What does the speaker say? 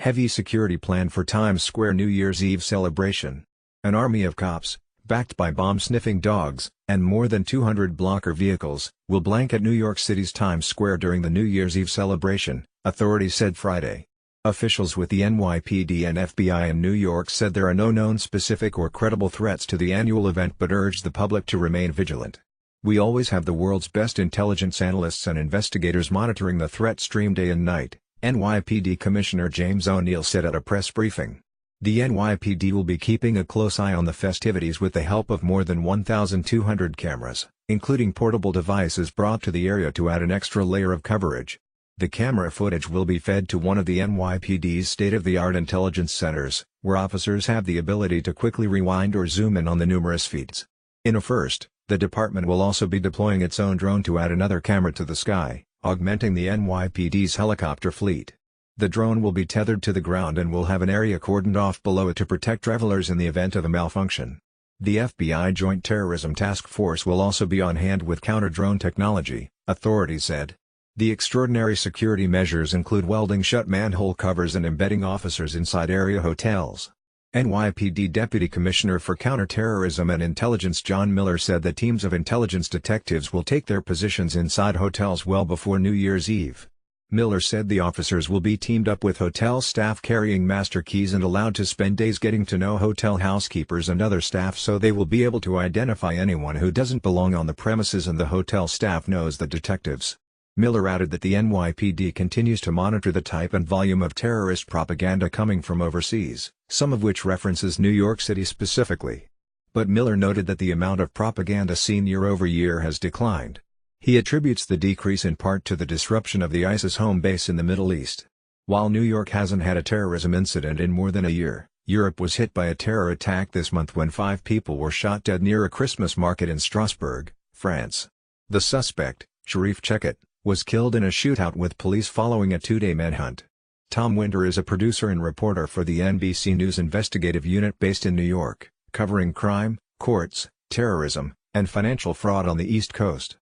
Heavy security plan for Times Square New Year's Eve celebration. An army of cops, backed by bomb-sniffing dogs, and more than 200 blocker vehicles, will blanket New York City's Times Square during the New Year's Eve celebration, authorities said Friday. Officials with the NYPD and FBI in New York said there are no known specific or credible threats to the annual event but urged the public to remain vigilant. "We always have the world's best intelligence analysts and investigators monitoring the threat stream day and night," NYPD Commissioner James O'Neill said at a press briefing. The NYPD will be keeping a close eye on the festivities with the help of more than 1,200 cameras, including portable devices brought to the area to add an extra layer of coverage. The camera footage will be fed to one of the NYPD's state-of-the-art intelligence centers, where officers have the ability to quickly rewind or zoom in on the numerous feeds. In a first, the department will also be deploying its own drone to add another camera to the sky, augmenting the NYPD's helicopter fleet. The drone will be tethered to the ground and will have an area cordoned off below it to protect travelers in the event of a malfunction. The FBI Joint Terrorism Task Force will also be on hand with counter-drone technology, authorities said. The extraordinary security measures include welding shut manhole covers and embedding officers inside area hotels. NYPD Deputy Commissioner for Counterterrorism and Intelligence John Miller said that teams of intelligence detectives will take their positions inside hotels well before New Year's Eve. Miller said the officers will be teamed up with hotel staff carrying master keys and allowed to spend days getting to know hotel housekeepers and other staff so they will be able to identify anyone who doesn't belong on the premises and the hotel staff knows the detectives. Miller added that the NYPD continues to monitor the type and volume of terrorist propaganda coming from overseas, some of which references New York City specifically. But Miller noted that the amount of propaganda seen year over year has declined. He attributes the decrease in part to the disruption of the ISIS home base in the Middle East. While New York hasn't had a terrorism incident in more than a year, Europe was hit by a terror attack this month when 5 people were shot dead near a Christmas market in Strasbourg, France. The suspect, Sharif Chekhat, was killed in a shootout with police following a 2-day manhunt. Tom Winter is a producer and reporter for the NBC News investigative unit based in New York, covering crime, courts, terrorism, and financial fraud on the East Coast.